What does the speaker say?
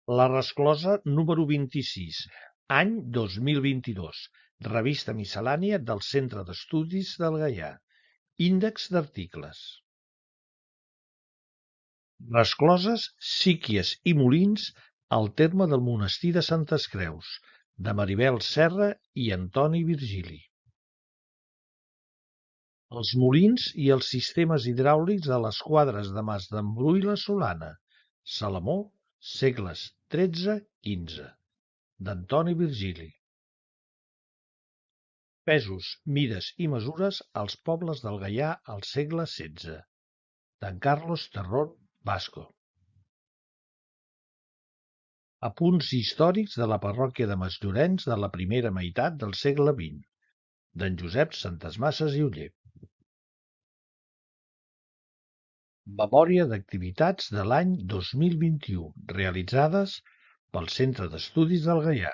La resclosa número 26, any 2022, revista miscel·lània del Centre d'Estudis del Gaià, índex d'articles. Rescloses, Síquies i Molins al terme del monestir de Santes Creus, de Maribel Serra i Antoni Virgili. Els molins i els sistemes hidràulics de les quadres de Mas d'Embrú i la Solana, Salamó, segles XIII-XV, d'Antoni Virgili. Pesos, mides i mesures als pobles del Gaià al segle XVI, d'en Carlos Terrón Vasco. Apunts històrics de la parròquia de Masllorenç de la primera meitat del segle XX, d'en Josep Santesmasses i Oller. Memòria d'activitats de l'any 2021, realitzades pel Centre d'Estudis del Gaià.